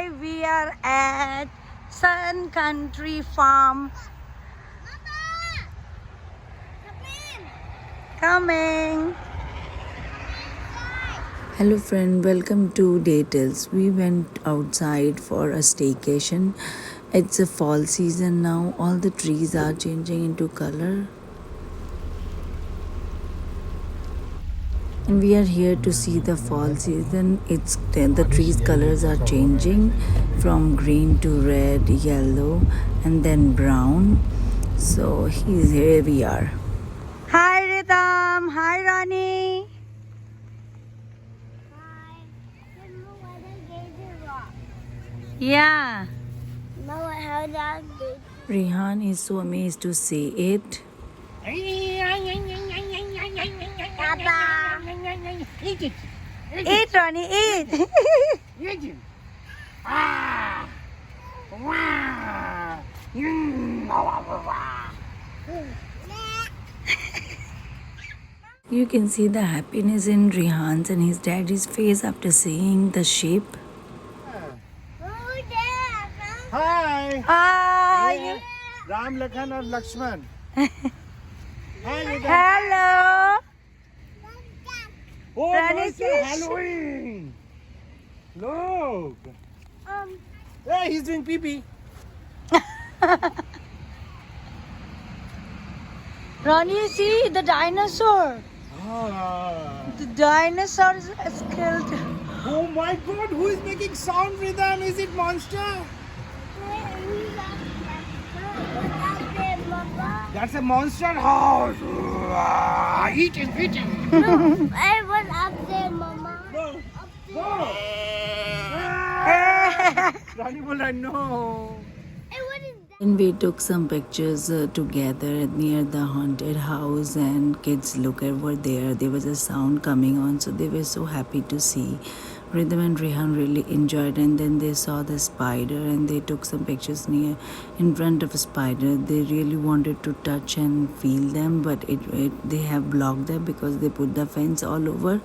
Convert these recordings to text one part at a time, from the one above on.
Hi, we are at Sun Country Farm. Coming. Hello friend, welcome to Day Tales. We went outside for a staycation. It's a fall season now. All the trees are changing into color. And we are here to see the fall season. It's the trees colors are changing from green to red, yellow, and then brown. So here we are. Hi, Rhythm. Hi, Ronnie. Yeah. Rihan is so amazed to see it. Eat it. Eat, Ronnie, eat. Eat it. Ah. Wow. You can see the happiness in Rihan's and his daddy's face after seeing the sheep. Hi. Hi. Ram, Lakhan और Lakshman. Hi, Hello. Oh, Rani it's fish. Halloween. Look. Hey, he's doing pee-pee. Ronnie, see the dinosaur. Ah. The dinosaur is killed. Oh my God, who is making sound with them? Is it monster? That's a monster house. Eat it, eat it. I was up there, Mama. Go, go. Rani bola no. Hey, what is that? And we took some pictures together near the haunted house, and kids look over there. There was a sound coming on, so they were so happy to see. Rhythm and Rehan really enjoyed, and then they saw the spider and they took some pictures near in front of a spider. They really wanted to touch and feel them, but they have blocked them because they put the fence all over.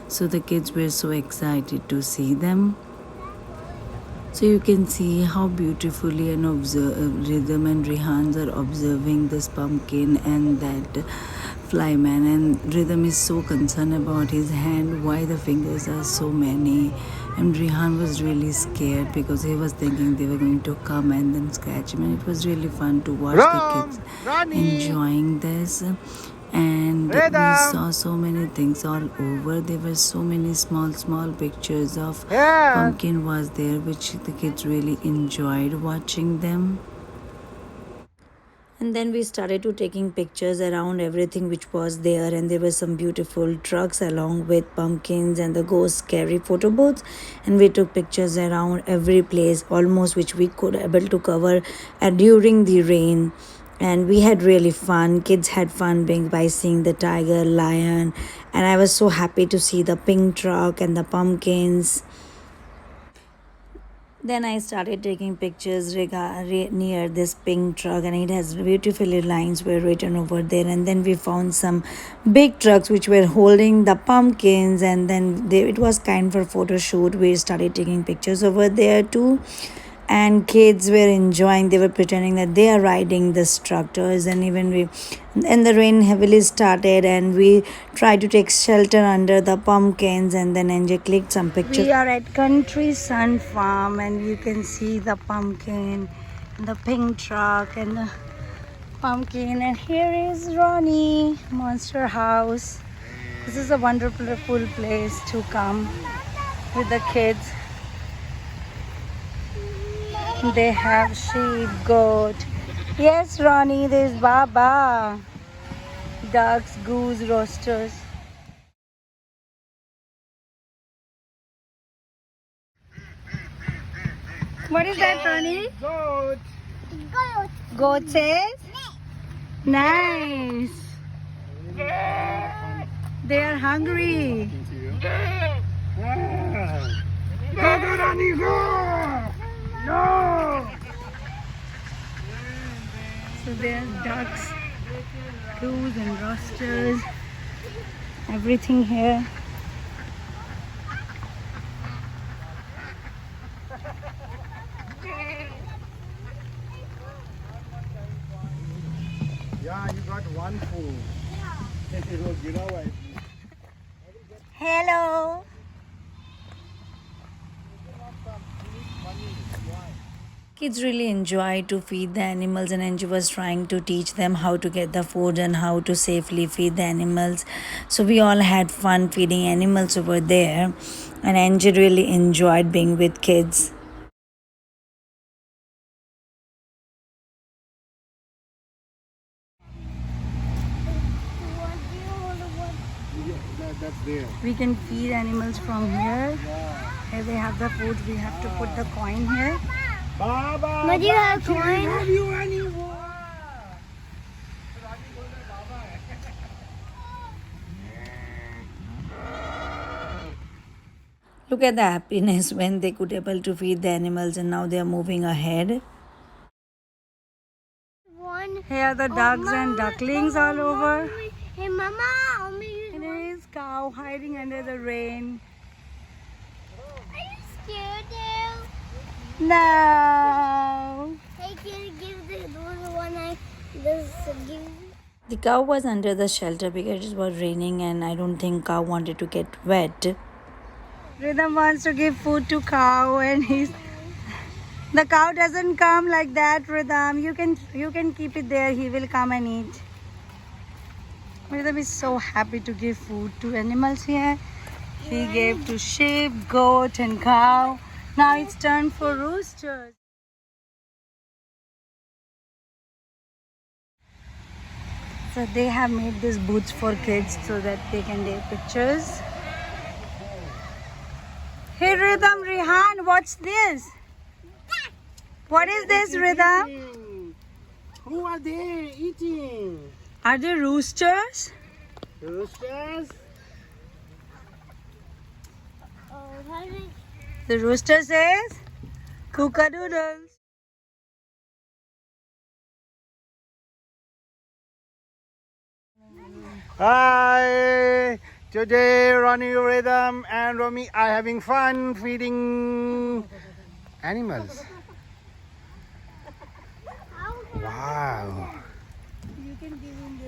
So the kids were so excited to see them. So you can see how beautifully and Rhythm and Rihans are observing this pumpkin and that flyman, and Rhythm is so concerned about his hand, why the fingers are so many, and Rihan was really scared because he was thinking they were going to come and then scratch him, and it was really fun to watch the kids enjoying this. And we saw so many things all over. There were so many small pictures of pumpkin was there, which the kids really enjoyed watching them. And then we started to taking pictures around everything which was there, and there were some beautiful trucks along with pumpkins and the ghost scary photo booths, and we took pictures around every place almost which we could able to cover during the rain. And we had really fun. Kids had fun by seeing the tiger, lion, and I was so happy to see the pink truck and the pumpkins. Then I started taking pictures near this pink truck, and it has beautifully lines were written over there. And then we found some big trucks which were holding the pumpkins, and then it was kind for photo shoot. We started taking pictures over there too, and kids were enjoying. They were pretending that they are riding these tractors, and the rain heavily started, and we tried to take shelter under the pumpkins, and then NJ clicked some pictures. We are at Country Sun Farm, and you can see the pumpkin, and the pink truck, and the pumpkin. And here is Ronnie Monster House. This is a wonderful place to come with the kids. They have sheep, goat. Yes, Ronnie, there's Baba. Ducks, goose, roosters. What is that, Ronnie? Goat. Goat says? Nice. They are hungry. Go, go, Rani, go. No. So there's ducks, goose and roosters, everything here. Hello. Kids really enjoy to feed the animals, and Angie was trying to teach them how to get the food and how to safely feed the animals. So we all had fun feeding animals over there, and Angie really enjoyed being with kids. That's there. We can feed animals from here. Here they have the food. We have to put the coin here. Baba, But you have can't coin? have you anymore. Look at the happiness when they could able to feed the animals, and now they are moving ahead. One. Here are the ducks and ducklings all over. Hey, Mama. And there is cow hiding under the rain. Are you scared now? No. Hey, can you give the one I just give? The cow was under the shelter because it was raining, and I don't think cow wanted to get wet. Rhythm wants to give food to cow, and the cow doesn't come like that. Rhythm, you can keep it there. He will come and eat. Rhythm is so happy to give food to animals here. He gave to sheep, goat, and cow. Now it's turn for roosters. So they have made these booths for kids so that they can take pictures. Hey Rhythm, Rihan, what's this? What is this, Rhythm? Who are they eating? Are they roosters? Roosters? Oh, how did The rooster says, "Cookadoodles." Hi! Today Ronnie, Rhythm and Romy are having fun feeding animals. Wow!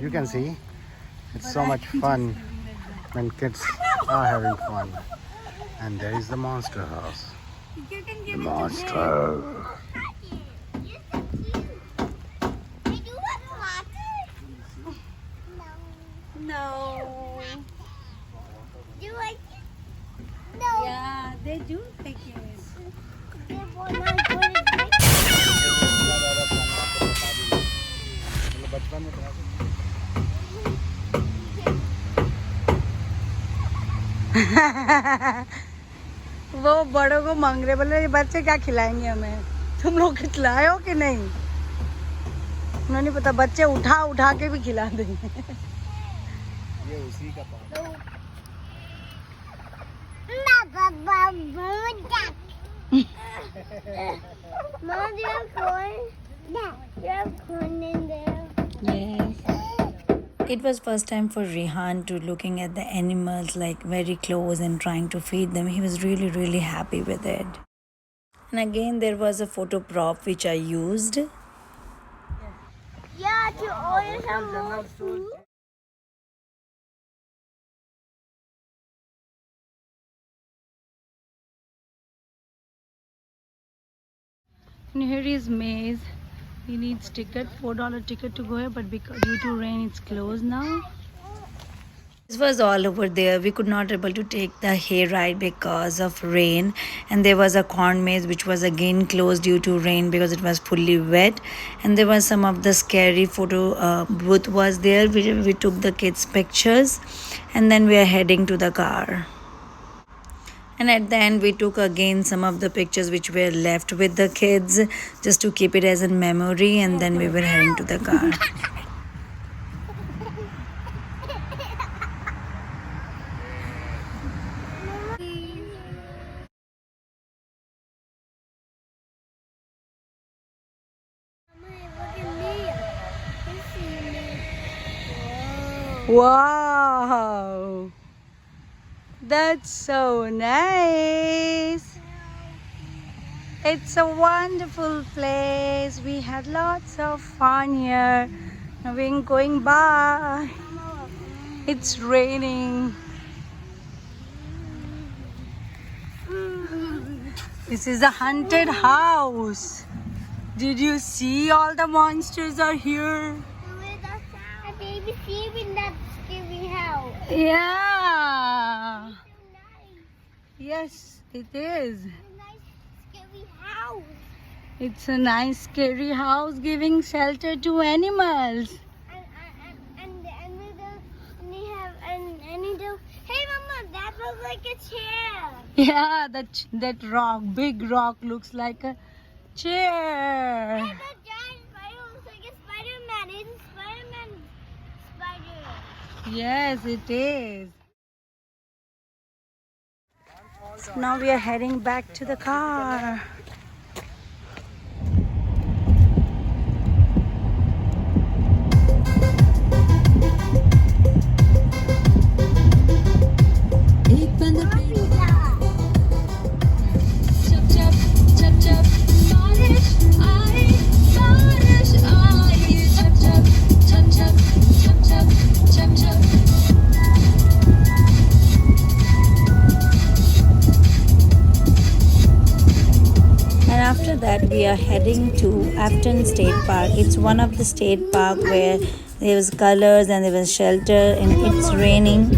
You can see it's so much fun when kids are having fun. And there is the monster house. You can The give it to them. monster. You're so cute. Hey, do you want water? No. No. Do you like it? No. Yeah, they do like it. They want to put it back. वो बड़ों को मांग रहे, बोले ये बच्चे क्या खिलाएंगे हमें, तुम लोग खिलाए हो कि नहीं? उन्हें नहीं पता, बच्चे उठा उठा के भी खिला देंगे. ये उसी का part. Mom, do you have corn? Yeah. Do you have corn in there? Yes. It was first time for Rihan to looking at the animals like very close and trying to feed them. He was really happy with it. And again there was a photo prop which I used. Yeah, to order some more food. And here is maze. He needs ticket, $4 ticket to go here, but because due to rain it's closed now. This was all over there. We could not able to take the hay ride because of rain, and there was a corn maze which was again closed due to rain because it was fully wet. And there was some of the scary photo booth was there. We took the kids pictures, and then we are heading to the car. And at the end we took again some of the pictures which were left with the kids just to keep it as a memory, and then we were heading to the car. Wow, that's so nice. It's a wonderful place. We had lots of fun here. Now we're going by. It's raining. This is a haunted house. Did you see all the monsters are here? A baby sheep in that scary house. Yeah. So nice. Yes, it is. A nice scary house. It's a nice scary house giving shelter to animals. And they have and they do. Hey, Mama, that looks like a chair. Yeah, that rock, big rock looks like a chair. And that giant spider looks like a Spider-Man. It's a Spider-Man spider. Yes, it is. So now we are heading back to the car. And after that we are heading to Afton State Park. It's one of the state park where there was colors and there was shelter and it's raining.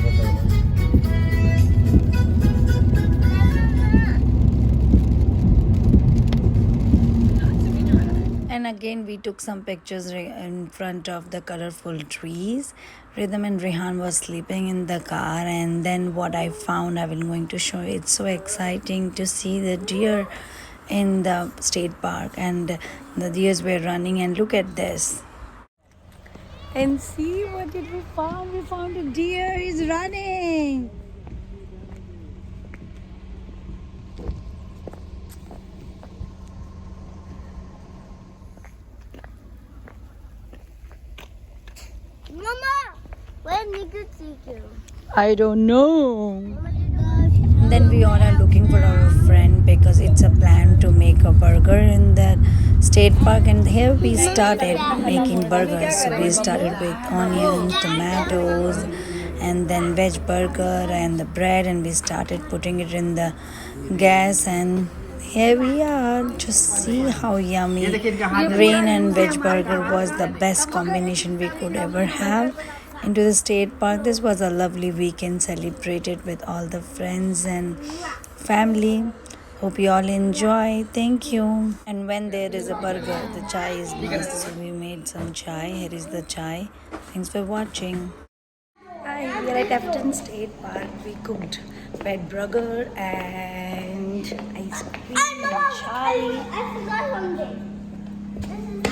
And again we took some pictures in front of the colorful trees. Rhythm and Rehan was sleeping in the car, and then what I found I will going to show you. It's so exciting to see the deer in the state park, and the deers were running, and look at this. And see what did we found? We found a deer is running. Mama, when did you see you? I don't know. Oh my gosh. Then we all are looking for our friend because it's a plan to make a burger in that state park, and here we started making burgers. So we started with onions, tomatoes, and then veg burger and the bread, and we started putting it in the gas, and here we are. Just see how yummy. Rain and veg burger was the best combination we could ever have into the state park. This was a lovely weekend celebrated with all the friends and family. Hope you all enjoy. Thank you. And when there is a burger, the chai is must. So we made some chai. Here is the chai. Thanks for watching. Hi, we are at Afton State Park. We cooked veg burger and ice cream and chai. I forgot something. This is